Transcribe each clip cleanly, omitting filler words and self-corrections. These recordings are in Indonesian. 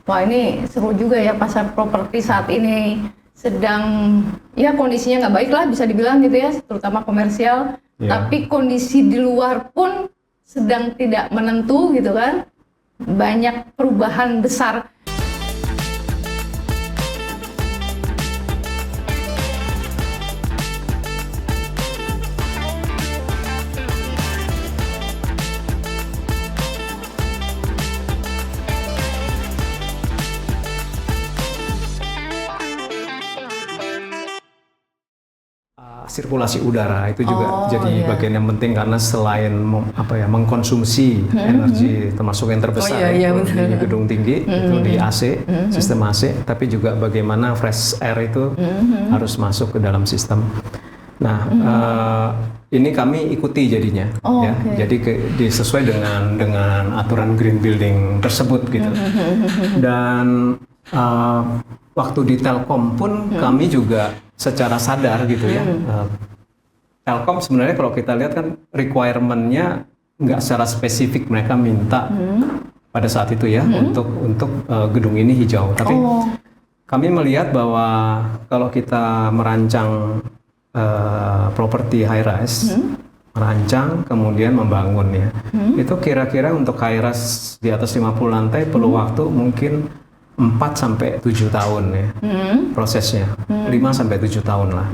Wah, ini seru juga ya, pasar properti saat ini sedang ya kondisinya nggak baik lah bisa dibilang gitu ya, terutama komersial. Tapi kondisi di luar pun sedang tidak menentu gitu kan. Banyak perubahan besar. Sirkulasi udara itu juga jadi bagian yang penting karena selain mengkonsumsi energi termasuk yang terbesar di gedung tinggi itu di AC, sistem AC, tapi juga bagaimana fresh air itu harus masuk ke dalam sistem. Nah, ini kami ikuti jadinya, jadi sesuai dengan aturan green building tersebut gitu. Dan waktu di Telkom pun kami juga secara sadar gitu ya. Telkom sebenarnya kalau kita lihat kan requirement-nya nggak secara spesifik, mereka minta pada saat itu ya untuk gedung ini hijau. Tapi kami melihat bahwa kalau kita merancang properti high rise, merancang kemudian membangun ya, itu kira-kira untuk high rise di atas 50 lantai perlu waktu mungkin 4 sampai 7 tahun ya prosesnya, 5 sampai 7 tahun lah.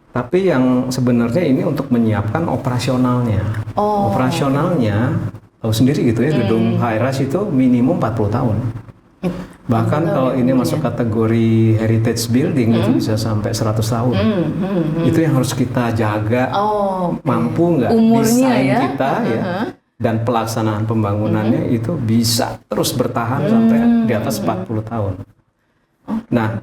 Tapi yang sebenarnya ini untuk menyiapkan operasionalnya. Operasionalnya tahu sendiri gitu ya, gedung high rise itu minimum 40 tahun. Bahkan kalau ini masuk kategori heritage building itu bisa sampai 100 tahun. Itu yang harus kita jaga, mampu nggak desain kita ya. Dan pelaksanaan pembangunannya itu bisa terus bertahan sampai di atas 40 tahun. Nah,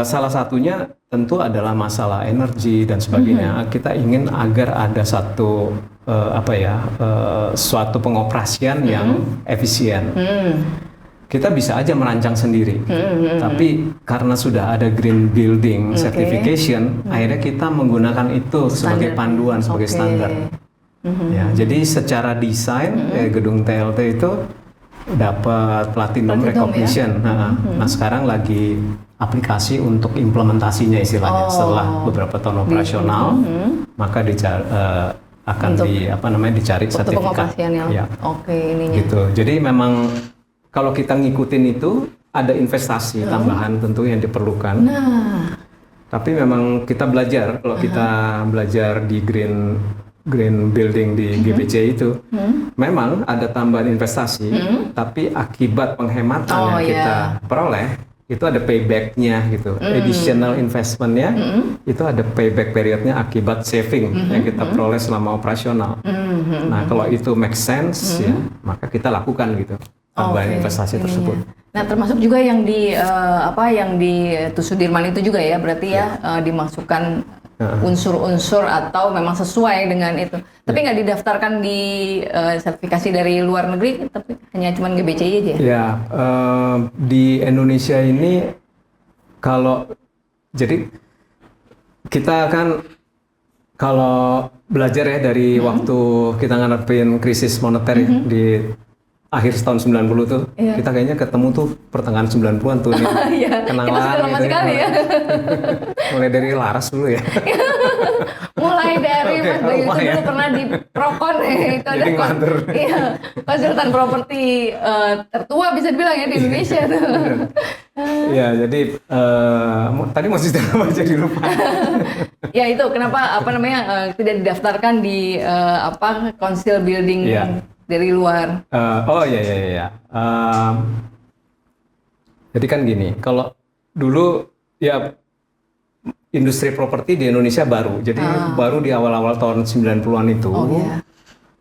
salah satunya tentu adalah masalah energi dan sebagainya. Kita ingin agar ada suatu pengoperasian yang efisien. Kita bisa aja merancang sendiri, tapi karena sudah ada green building certification, akhirnya kita menggunakan itu sebagai panduan, sebagai standar. Ya, jadi secara desain gedung TLT itu dapat platinum recognition. Nah, sekarang lagi aplikasi untuk implementasinya istilahnya. Setelah beberapa tahun operasional, maka akan dicari sertifikat. Ya. Ininya. Gitu. Jadi memang kalau kita ngikutin itu ada investasi tambahan tentu yang diperlukan. Tapi memang kita belajar kalau kita belajar di green building di GBC itu memang ada tambahan investasi, tapi akibat penghematan yang kita peroleh itu ada payback-nya gitu, additional investment-nya itu ada payback period-nya akibat saving yang kita peroleh selama operasional. Nah, kalau itu make sense ya, maka kita lakukan gitu tambahan investasi tersebut. Nah, termasuk juga yang di Sudirman itu juga ya, berarti dimasukkan unsur-unsur atau memang sesuai dengan itu. Tapi nggak didaftarkan di sertifikasi dari luar negeri, tapi hanya cuma GBCI aja. Ya, di Indonesia ini jadi kita kan kalau belajar ya dari waktu kita ngadepin krisis moneter ya, di akhir tahun 90 tuh, kita kayaknya ketemu tuh pertengahan 90-an tuh kenalan gitu ya. Mulai dari Laras dulu ya. Mulai dari Mas Bayu itu dulu pernah di Prokon itu ada konsultan properti tertua bisa dibilang ya di Indonesia tuh. Ya, jadi tadi masih apa jadi lupa. Ya itu kenapa tidak didaftarkan di Council Building dari luar. Jadi kan gini, kalau dulu ya industri properti di Indonesia baru. Jadi baru di awal-awal tahun 90-an itu.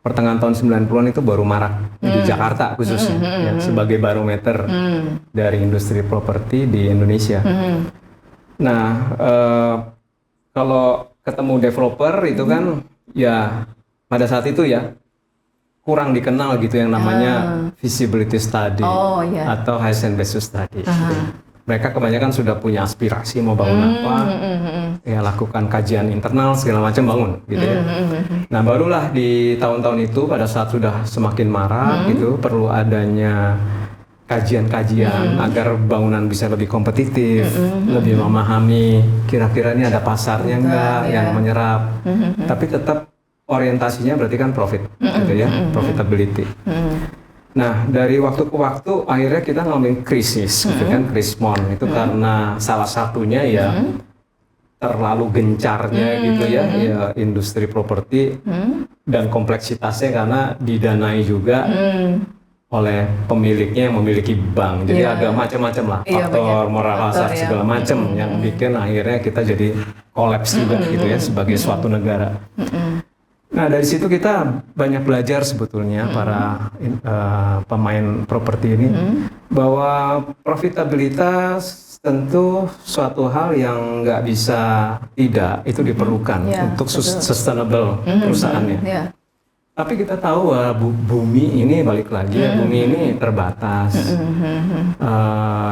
Pertengahan tahun 90-an itu baru marak di Jakarta khususnya ya, sebagai barometer dari industri properti di Indonesia. Nah, kalau ketemu developer itu kan ya pada saat itu ya kurang dikenal gitu yang namanya feasibility study atau high and best study. Mereka kebanyakan sudah punya aspirasi mau bangun apa, ya lakukan kajian internal segala macam bangun gitu ya. Nah, barulah di tahun-tahun itu pada saat sudah semakin marak gitu perlu adanya kajian-kajian agar bangunan bisa lebih kompetitif, lebih memahami kira-kira ini ada pasarnya enggak yang menyerap, tapi tetap orientasinya berarti kan profit, gitu ya, profitability. Nah, dari waktu ke waktu akhirnya kita ngalamin krisis, gitu kan, krismon itu karena salah satunya ya terlalu gencarnya gitu ya, ya industri properti dan kompleksitasnya karena didanai juga oleh pemiliknya yang memiliki bank. Jadi agak macam-macam lah, faktor moral hazard segala macam yang bikin akhirnya kita jadi kolaps juga gitu ya sebagai suatu negara. Nah, dari situ kita banyak belajar sebetulnya para pemain properti ini bahwa profitabilitas tentu suatu hal yang nggak bisa tidak, itu diperlukan untuk sustainable perusahaannya. Tapi kita tahu bumi ini balik lagi bumi ini terbatas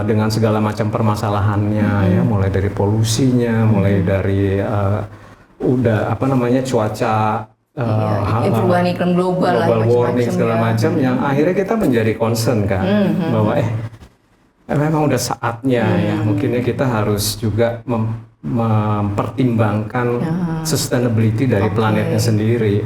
dengan segala macam permasalahannya ya, mulai dari polusinya, mulai dari cuaca, perubahan iklim global warming segala macam yang akhirnya kita menjadi concern kan bahwa memang udah saatnya ya mungkinnya kita harus juga mempertimbangkan sustainability dari planetnya sendiri.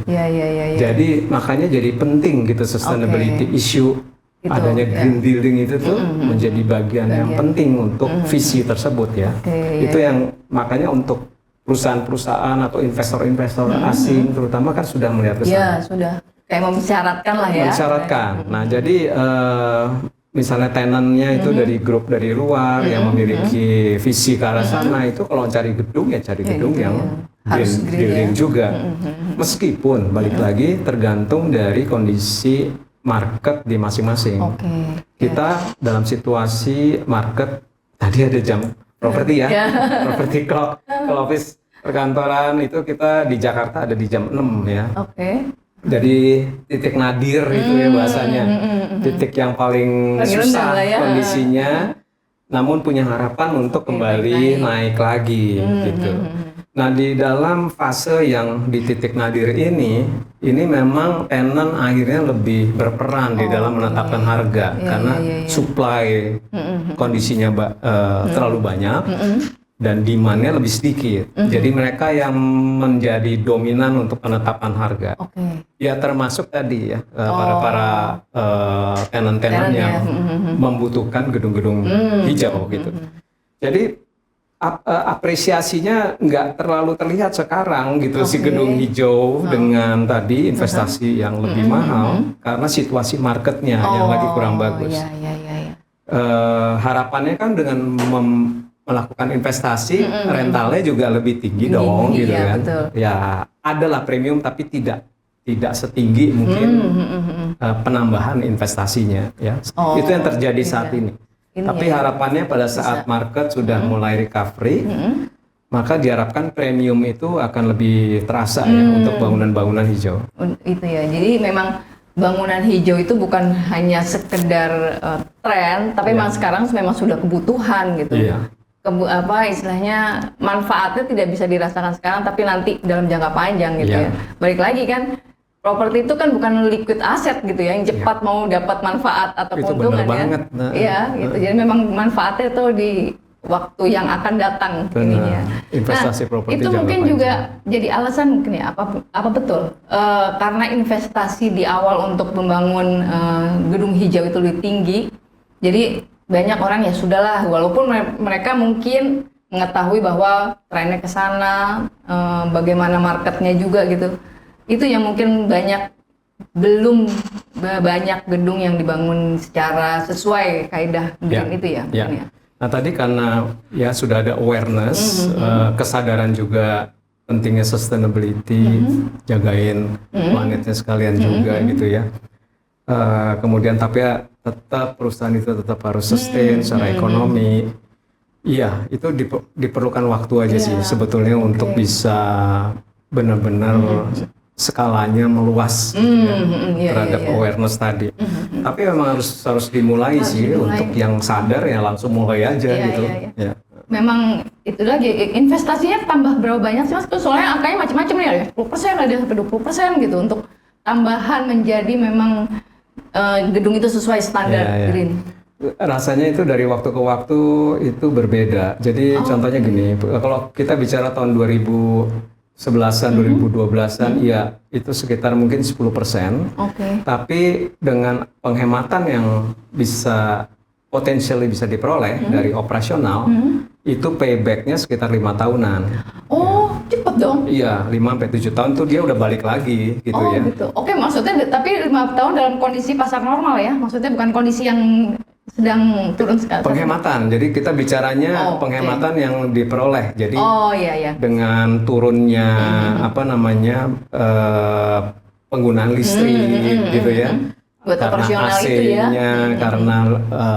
Jadi makanya jadi penting gitu sustainability issue, adanya green building itu tuh menjadi bagian yang penting untuk visi tersebut ya. Itu yang makanya untuk perusahaan-perusahaan atau investor-investor asing terutama kan sudah melihat ke sana. Ya, sudah. Kayak mensyaratkan lah ya. Mensyaratkan. Nah, jadi misalnya tenannya itu dari grup dari luar yang memiliki visi ke arah sana, itu kalau cari gedung ya cari gedung yang green building juga. Meskipun balik lagi tergantung dari kondisi market di masing-masing. Kita dalam situasi market tadi ada jam properti ya, properti clock, kalau office perkantoran itu kita di Jakarta ada di jam 6 ya. Jadi titik nadir itu ya bahasanya, titik yang paling susah kondisinya, namun punya harapan untuk kembali naik lagi gitu. Nah, di dalam fase yang di titik nadir ini memang tenant akhirnya lebih berperan di dalam menetapkan harga karena supply kondisinya terlalu banyak. Dan demand-nya lebih sedikit. Jadi mereka yang menjadi dominan untuk penetapan harga. Ya termasuk tadi ya para tenant-tenant yang membutuhkan gedung-gedung hijau gitu. Jadi apresiasinya nggak terlalu terlihat sekarang gitu si gedung hijau dengan tadi investasi yang lebih mahal karena situasi marketnya yang lagi kurang bagus. Harapannya kan dengan melakukan investasi, rentalnya juga lebih tinggi dong, gitu kan? Betul. Ya, adalah premium tapi tidak setinggi mungkin penambahan investasinya, ya. Itu yang terjadi saat ini. Tapi harapannya pada saat market sudah mulai recovery, maka diharapkan premium itu akan lebih terasa ya untuk bangunan-bangunan hijau. Itu ya. Jadi memang bangunan hijau itu bukan hanya sekedar tren, tapi memang sekarang memang sudah kebutuhan gitu. Istilahnya manfaatnya tidak bisa dirasakan sekarang tapi nanti dalam jangka panjang gitu ya. Balik lagi kan, properti itu kan bukan liquid asset gitu ya, yang cepat mau dapat manfaat atau keuntungan ya. Gitu. Jadi memang manfaatnya itu di waktu yang akan datang ininya. Investasi properti itu mungkin juga jadi alasan mungkin ya, apa betul? Karena investasi di awal untuk membangun gedung hijau itu lebih tinggi. Jadi banyak orang ya sudahlah, walaupun mereka mungkin mengetahui bahwa trennya ke sana, bagaimana marketnya juga gitu. Itu yang mungkin belum banyak gedung yang dibangun secara sesuai kaidah green itu ya. Nah, tadi karena ya sudah ada awareness, kesadaran juga pentingnya sustainability, jagain planetnya sekalian juga gitu ya. Kemudian tapi ya tetap perusahaan itu tetap harus sustain secara ekonomi. Iya, itu diperlukan waktu aja sih sebetulnya untuk bisa benar-benar skalanya meluas gitu ya, terhadap awareness tadi. Tapi memang harus dimulai sih untuk yang sadar ya langsung mulai aja gitu. Memang itu lagi investasinya tambah berapa banyak sih Mas? Soalnya angkanya macam-macam nih, ada 10% ada sampai 20% gitu untuk tambahan menjadi memang gedung itu sesuai standar green. rasanya itu dari waktu ke waktu itu berbeda. Jadi contohnya gini, kalau kita bicara tahun 2011-an, 2012-an, ya itu sekitar mungkin 10%. Tapi dengan penghematan yang bisa potensialnya bisa diperoleh dari operasional, itu paybacknya sekitar 5 tahunan. Oh, cepet dong. Iya, 5-7 tahun tuh dia udah balik lagi gitu ya. Gitu. Oke, maksudnya tapi 5 tahun dalam kondisi pasar normal ya? Maksudnya bukan kondisi yang sedang turun sekarang. Penghematan, jadi kita bicaranya penghematan yang diperoleh. Jadi dengan turunnya penggunaan listrik gitu ya. Buat karena AC-nya itu ya, karena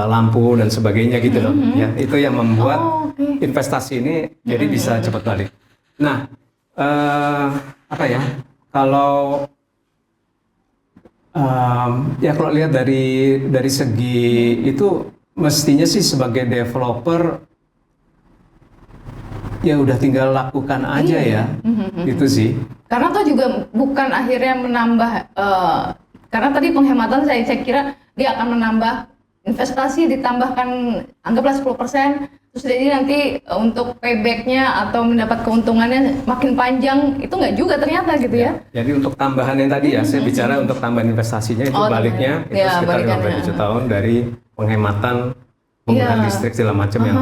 lampu dan sebagainya gitu loh. Ya, itu yang membuat investasi ini jadi bisa cepat balik. Nah, kalau kalau lihat dari segi itu mestinya sih sebagai developer ya udah tinggal lakukan aja ya, gitu sih. Karena tuh juga bukan akhirnya menambah. Karena tadi penghematan saya kira dia akan menambah investasi ditambahkan anggaplah 10%, terus jadi nanti untuk paybacknya atau mendapat keuntungannya makin panjang, itu nggak juga ternyata gitu ya. Jadi untuk tambahan yang tadi ya, saya bicara untuk tambahan investasinya itu baliknya itu sekitar 5-7 tahun dari penghematan penggunaan listrik segala macam yang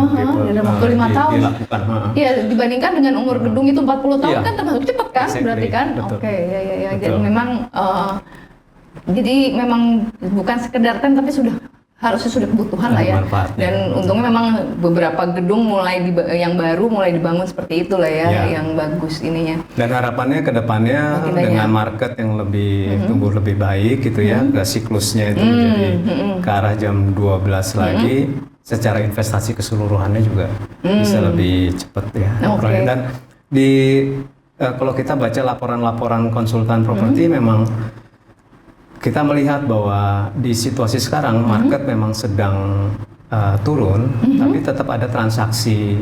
dilakukan. Iya, dibandingkan dengan umur gedung itu 40 tahun kan termasuk cepat kan, berarti kan? Oke, ya. Jadi memang bukan sekedar tren tapi harusnya sudah kebutuhan lah ya. Dan untungnya memang beberapa gedung yang baru mulai dibangun seperti itu lah ya, yang bagus ininya. Dan harapannya ke depannya dengan market yang lebih tumbuh lebih baik gitu ya, siklusnya itu menjadi ke arah jam 12 lagi, secara investasi keseluruhannya juga bisa lebih cepat ya. Dan kalau kita baca laporan-laporan konsultan properti memang kita melihat bahwa di situasi sekarang market memang sedang turun, tapi tetap ada transaksi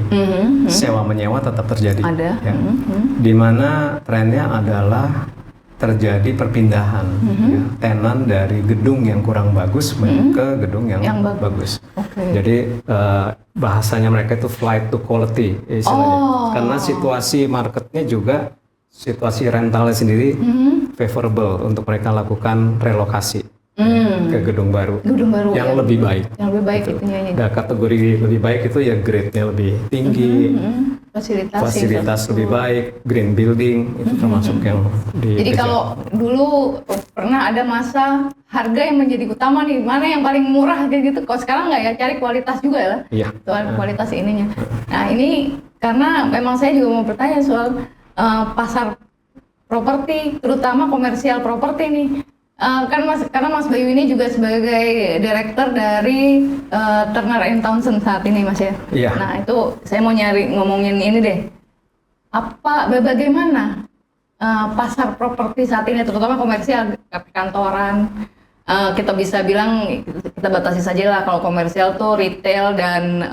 sewa menyewa tetap terjadi. Ya. Di mana trennya adalah terjadi perpindahan tenan dari gedung yang kurang bagus ke gedung yang bagus. Jadi bahasanya mereka itu flight to quality istilahnya. Karena situasi marketnya juga situasi rentalnya sendiri favorable untuk mereka lakukan relokasi ke gedung baru yang lebih baik. Yang lebih baik gitu. Itunya. Nah, kategori lebih baik itu ya grade-nya lebih tinggi, fasilitas lebih baik, green building itu termasuk yang Jadi kalau dulu pernah ada masa harga yang menjadi utama nih, mana yang paling murah kayak gitu. Kalau sekarang nggak ya, cari kualitas juga lah. Iya. Soal kualitas ininya. Nah ini karena memang saya juga mau bertanya soal pasar properti, terutama komersial properti nih. Karena Mas Bayu ini juga sebagai direktur dari Turner & Townsend saat ini, Mas ya. Iya. Nah itu saya mau ngomongin ini deh. Bagaimana pasar properti saat ini, terutama komersial, kantoran. Kita bisa bilang kita batasi saja lah kalau komersial tuh retail dan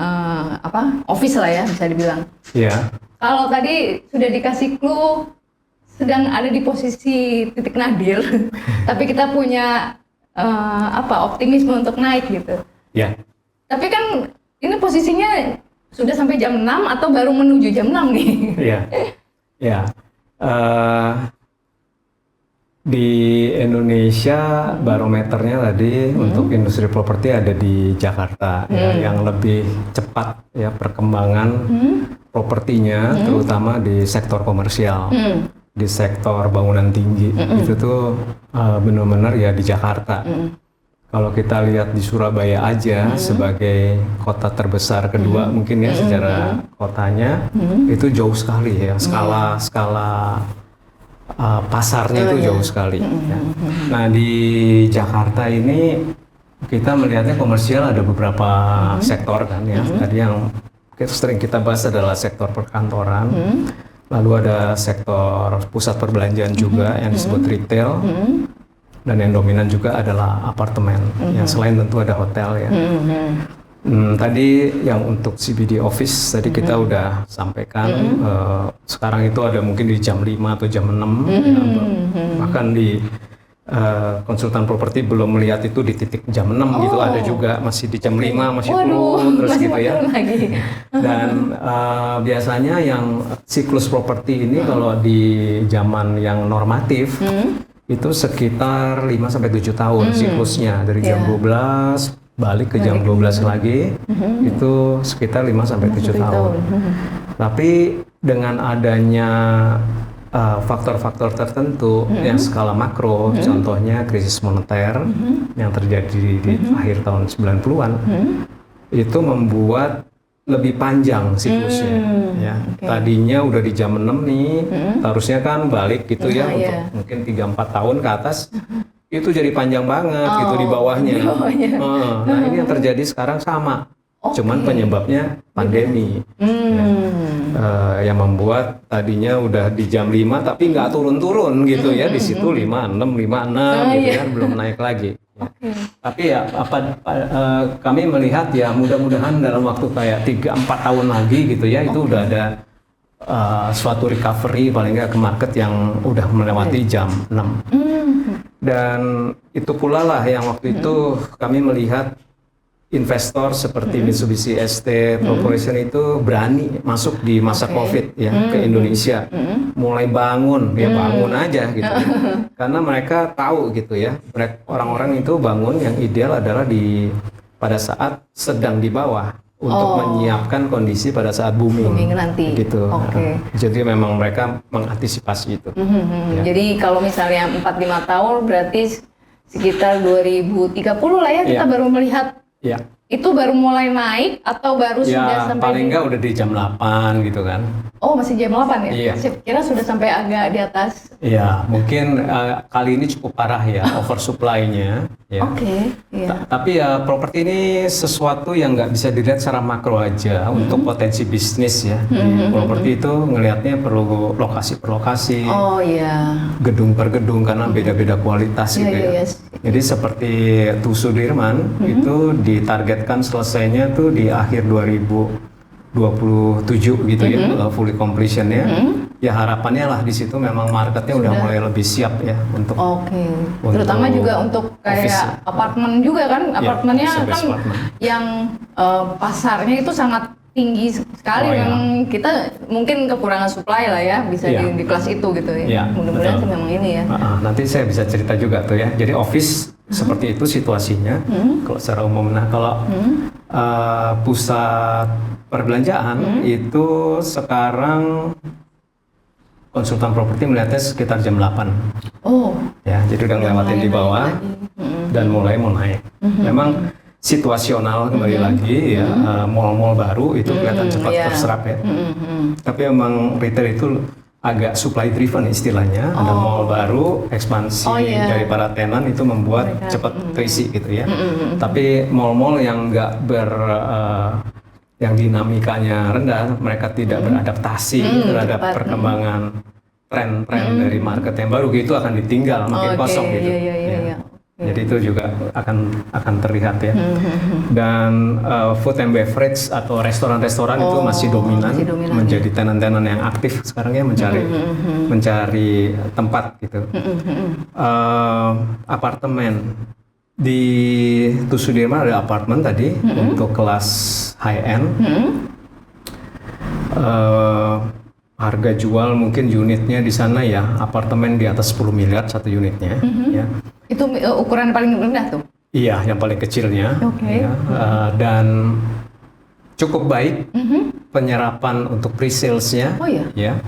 office lah ya bisa dibilang. Iya. Kalau tadi sudah dikasih clue sedang ada di posisi titik nadir, tapi kita punya optimisme untuk naik gitu. Ya. Tapi kan ini posisinya sudah sampai jam 6 atau baru menuju jam 6 nih? Iya. Ya. Di Indonesia barometernya tadi untuk industri properti ada di Jakarta ya, yang lebih cepat ya perkembangan propertinya, terutama di sektor komersial. Di sektor bangunan tinggi itu tuh benar-benar ya di Jakarta. Kalau kita lihat di Surabaya aja sebagai kota terbesar kedua mungkin ya secara kotanya itu jauh sekali ya skala pasarnya itu jauh sekali. Ya. Nah di Jakarta ini kita melihatnya komersial ada beberapa sektor kan ya. Tadi yang sering kita bahas adalah sektor perkantoran. Lalu ada sektor pusat perbelanjaan juga yang disebut retail, dan yang dominan juga adalah apartemen. Yang selain tentu ada hotel ya. Tadi yang untuk CBD office tadi kita udah sampaikan, sekarang itu ada mungkin di jam 5 atau jam 6, bahkan di konsultan properti belum melihat itu di titik jam 6 gitu, ada juga masih di jam 5 masih turun terus masih gitu ya. lagi. Dan biasanya yang siklus properti ini kalau di zaman yang normatif itu sekitar 5 sampai 7 tahun siklusnya, dari jam 12 balik ke jam 12 lagi itu sekitar 5 sampai 7 tahun. Tapi dengan adanya faktor-faktor tertentu yang skala makro, contohnya krisis moneter yang terjadi di akhir tahun 90-an, itu membuat lebih panjang siklusnya. Ya. Tadinya udah di jam 6 nih, harusnya kan balik gitu ya untuk mungkin 3-4 tahun ke atas, itu jadi panjang banget gitu di bawahnya. Nah ini yang terjadi sekarang sama. Cuman penyebabnya pandemi yang membuat tadinya udah di jam 5 tapi nggak turun-turun gitu ya, di situ 56, 56 gitu kan, belum naik lagi. Ya. Tapi ya kami melihat ya mudah-mudahan dalam waktu kayak 3-4 tahun lagi gitu ya, itu udah ada suatu recovery paling nggak ke market yang udah melewati jam 6. Dan itu pula lah yang waktu itu kami melihat investor seperti Mitsubishi Estate Corporation itu berani masuk di masa COVID ya ke Indonesia, mulai bangun aja gitu, karena mereka tahu gitu ya, orang-orang itu bangun yang ideal adalah pada saat sedang di bawah untuk menyiapkan kondisi pada saat booming nanti gitu. Jadi memang mereka mengantisipasi itu. Ya. Jadi kalau misalnya 4-5 tahun berarti sekitar 2030 lah ya kita baru melihat. Ya. Itu baru mulai naik atau baru sudah sampai paling enggak udah di jam 8 gitu kan. Oh, masih jam 8 ya? Iya. Saya kira sudah sampai agak di atas. Iya, mungkin kali ini cukup parah ya oversupply-nya. Ya. Tapi ya properti ini sesuatu yang nggak bisa dilihat secara makro aja untuk potensi bisnis ya. Di properti itu ngelihatnya perlu lokasi per lokasi. Gedung per gedung karena beda-beda kualitas gitu ya. Jadi seperti Sudirman itu ditargetkan selesainya tuh di akhir 2027 gitu ya, fully completion-nya. Ya harapannya lah di situ memang marketnya udah mulai lebih siap ya untuk terutama juga untuk kayak apartemen juga kan, apartemennya kan yang pasarnya itu sangat tinggi sekali, memang kita mungkin kekurangan supply lah ya, bisa di kelas itu gitu ya. Mudah-mudahan sih memang ini ya. Nanti saya bisa cerita juga tuh ya. Jadi office seperti itu situasinya kalau secara umum. Nah kalau pusat perbelanjaan itu sekarang konsultan properti melihatnya sekitar jam 8. Ya, jadi udah ngelewatin di bawah dan mulai mau naik. Memang situasional kembali lagi ya, mall-mall baru itu kelihatan cepat terserap ya. Tapi emang retail itu agak supply driven istilahnya, ada mall baru, ekspansi dari para tenan itu membuat cepat terisi gitu ya. Tapi mall-mall yang nggak yang dinamikanya rendah, mereka tidak beradaptasi terhadap perkembangan tren-tren dari market yang baru gitu, akan ditinggal makin kosong gitu. Jadi itu juga akan terlihat ya. Dan food and beverage atau restoran-restoran itu masih dominan menjadi tenan-tenan yang aktif sekarang ya, mencari tempat gitu. Apartemen di Sudirman ada apartemen tadi untuk kelas high end. Harga jual mungkin unitnya di sana ya, apartemen di atas 10 miliar satu unitnya. Ya. Itu ukuran paling rendah tuh? Iya, yang paling kecilnya. Ya, dan cukup baik penyerapan untuk pre-sales-nya. Ya.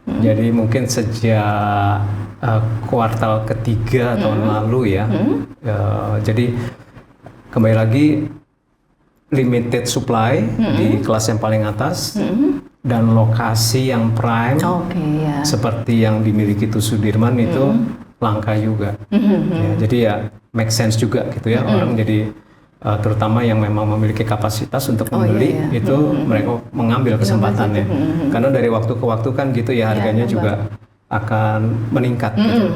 Jadi mungkin sejak kuartal ketiga tahun lalu ya. Jadi kembali lagi limited supply di kelas yang paling atas. Dan lokasi yang prime seperti yang dimiliki Sudirman itu langka juga. Ya, jadi ya make sense juga gitu ya, orang jadi terutama yang memang memiliki kapasitas untuk membeli itu mereka mengambil kesempatannya. Karena dari waktu ke waktu kan gitu ya, harganya juga akan meningkat gitu.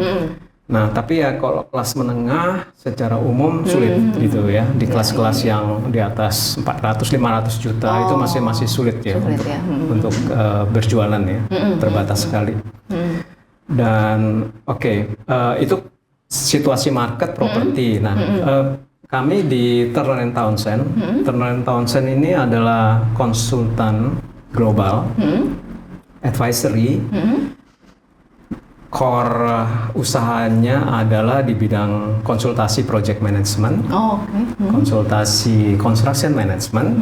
Nah, tapi ya kalau kelas menengah secara umum sulit gitu ya. Di kelas-kelas yang di atas 400-500 juta itu masih sulit ya untuk berjualan ya, terbatas sekali. Dan itu situasi market properti. Nah, kami di Turner & Townsend. Turner & Townsend ini adalah konsultan global, advisory. Core usahanya adalah di bidang konsultasi project management, konsultasi construction management,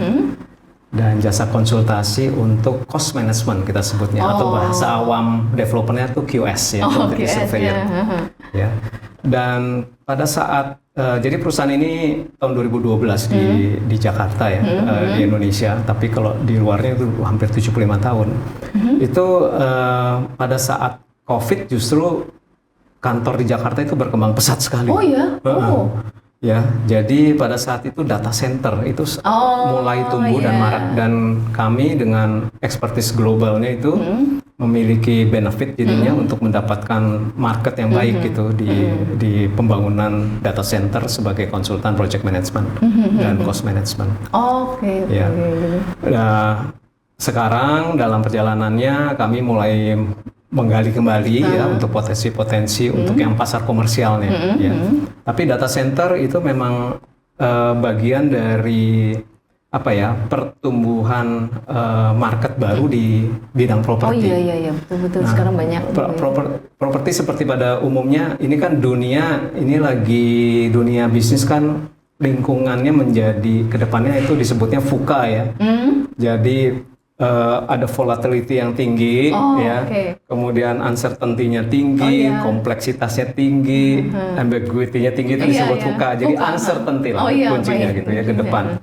dan jasa konsultasi untuk cost management kita sebutnya, atau bahasa awam developernya itu QS ya, quantity surveyor. Ya. Dan pada saat jadi perusahaan ini tahun 2012 di Jakarta ya, di Indonesia, tapi kalau di luarnya itu hampir 75 tahun. Itu pada saat COVID justru kantor di Jakarta itu berkembang pesat sekali. Oh ya? Ya, jadi pada saat itu data center itu mulai tumbuh dan marak, dan kami dengan expertise globalnya itu memiliki benefit jadinya untuk mendapatkan market yang baik gitu di pembangunan data center sebagai konsultan project management dan cost management. Ya. Nah, sekarang dalam perjalanannya kami mulai menggali kembali ya untuk potensi-potensi untuk yang pasar komersialnya ya. Tapi data center itu memang bagian dari apa ya, pertumbuhan market baru di bidang properti. Iya betul. Nah, sekarang banyak properti seperti pada umumnya ini kan dunia bisnis kan lingkungannya menjadi kedepannya itu disebutnya VUCA ya. Jadi ada volatility yang tinggi, kemudian uncertainty-nya tinggi, kompleksitasnya tinggi, ambiguity-nya tinggi, itu disebut VUCA. Jadi uncertainty lah kuncinya gitu ya ke depan.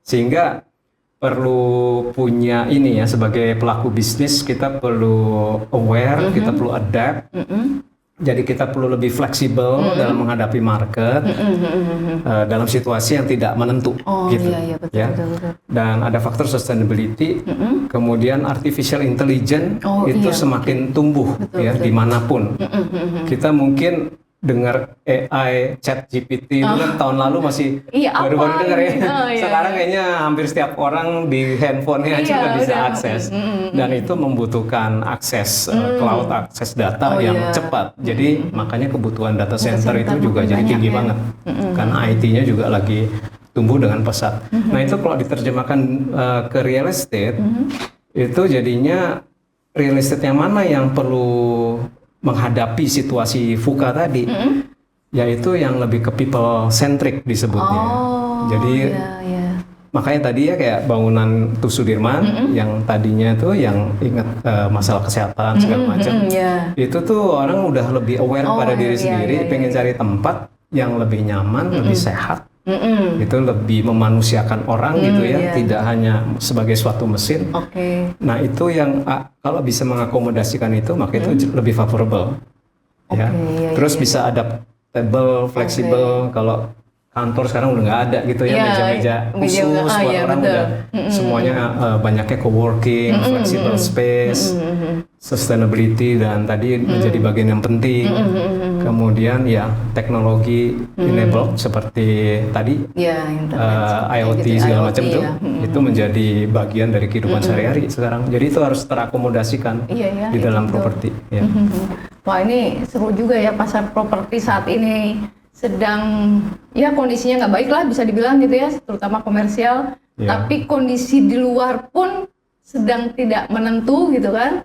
Sehingga perlu punya ini ya, sebagai pelaku bisnis kita perlu aware, kita perlu adapt. Jadi kita perlu lebih fleksibel dalam menghadapi market dalam situasi yang tidak menentu, gitu. Betul. Dan ada faktor sustainability, kemudian artificial intelligence itu semakin tumbuh ya dimanapun. Kita mungkin dengar AI, ChatGPT itu kan tahun lalu masih baru-baru dengar ya. Sekarang kayaknya hampir setiap orang di handphonenya aja udah bisa akses. Dan itu membutuhkan akses cloud, akses data yang cepat. Jadi makanya kebutuhan data center itu juga jadi tinggi banget. Karena IT-nya juga lagi tumbuh dengan pesat. Nah itu kalau diterjemahkan ke real estate, itu jadinya real estate yang mana yang perlu menghadapi situasi VUCA tadi, yaitu yang lebih ke people centric disebutnya. Jadi makanya tadi ya kayak bangunan Tugu Sudirman yang tadinya tuh yang ingat masalah kesehatan segala macam, itu tuh orang udah lebih aware pada diri sendiri, pengen cari tempat yang lebih nyaman, lebih sehat. Itu lebih memanusiakan orang gitu ya, tidak hanya sebagai suatu mesin. Nah itu yang kalau bisa mengakomodasikan itu, maka itu lebih favorable. Terus bisa adaptable, fleksibel. Kalau kantor sekarang udah nggak ada gitu ya, meja-meja khusus buat orang, udah semuanya banyaknya co-working, flexible space, sustainability, dan tadi menjadi bagian yang penting. Kemudian ya teknologi enabled seperti tadi IoT segala macam itu menjadi bagian dari kehidupan sehari-hari sekarang. Jadi itu harus terakomodasikan di dalam properti. Wah ini seru juga ya, pasar properti saat ini sedang ya kondisinya nggak baik lah bisa dibilang gitu ya, terutama komersial. Tapi kondisi di luar pun sedang tidak menentu gitu kan,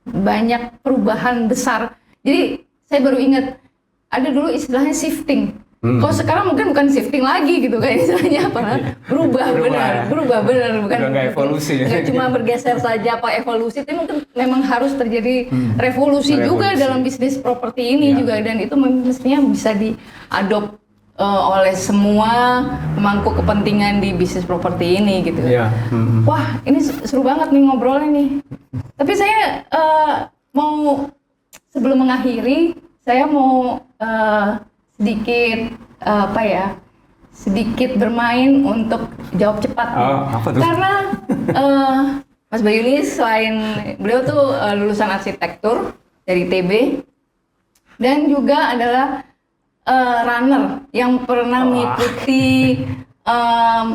banyak perubahan besar. Jadi saya baru ingat ada dulu istilahnya shifting. Kalau sekarang mungkin bukan shifting lagi gitu kan istilahnya, apa? Berubah benar, bukan nggak evolusi. Nggak cuma bergeser saja apa evolusi, tapi mungkin memang harus terjadi revolusi juga dalam bisnis properti ini juga, dan itu mestinya bisa diadop oleh semua pemangku kepentingan di bisnis properti ini gitu. Wah ini seru banget nih ngobrolnya nih. Tapi saya mau sebelum mengakhiri, saya mau sedikit bermain untuk jawab cepat. Karena Mas Bayu ini selain beliau tuh lulusan arsitektur dari ITB dan juga adalah runner yang pernah mengikuti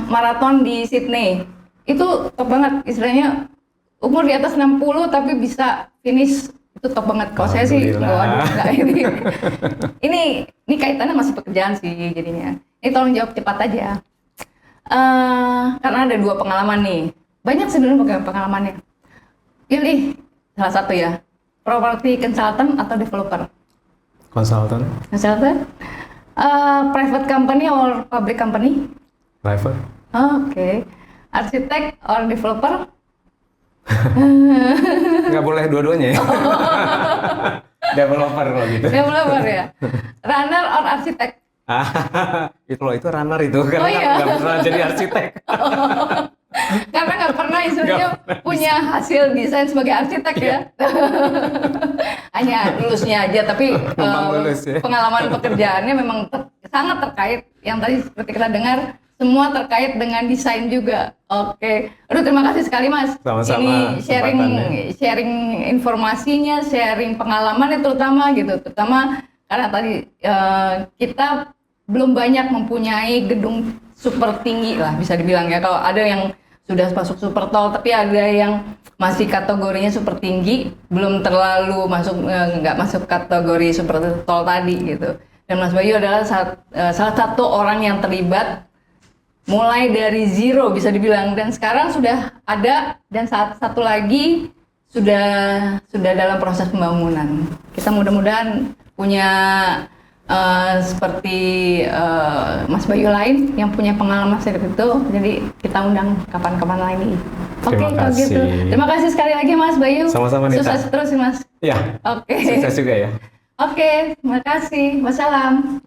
maraton di Sydney. Itu top banget, istilahnya umur di atas 60 tapi bisa finish Itu top banget. Kalau saya sih, waduh, enggak ini kaitannya masih pekerjaan sih jadinya. Ini tolong jawab cepat aja. Karena ada 2 pengalaman nih. Banyak sebenarnya pengalamannya. Pilih salah satu ya. Property consultant atau developer? Consultant. Consultant? Private company or public company? Private. Oke. Arsitek or developer? Nggak boleh dua-duanya ya? Developer kalau gitu. Developer ya. Runner or arsitek? itu runner itu karena nggak pernah jadi arsitek. Karena nggak pernah istilahnya punya hasil desain sebagai arsitek ya. Hanya lulusnya aja, tapi lulus, ya. Pengalaman pekerjaannya memang sangat terkait. Yang tadi seperti kita dengar, semua terkait dengan desain juga. Oke. Aduh, terima kasih sekali Mas. Sama-sama. Ini sharing informasinya, sharing pengalamannya terutama karena tadi kita belum banyak mempunyai gedung super tinggi lah bisa dibilang ya. Kalau ada yang sudah masuk super tall, tapi ada yang masih kategorinya super tinggi, belum terlalu nggak masuk kategori super tall tadi gitu. Dan Mas Bayu adalah salah satu orang yang terlibat mulai dari zero bisa dibilang, dan sekarang sudah ada, dan satu lagi sudah dalam proses pembangunan. Kita mudah-mudahan punya seperti Mas Bayu lain yang punya pengalaman seperti itu, jadi kita undang kapan-kapan lagi. Oke, kalau gitu. Terima kasih sekali lagi Mas Bayu. Sama-sama Nita. Sukses terus Mas. Ya. Oke. Sukses juga ya. Oke, terima kasih. Wassalam.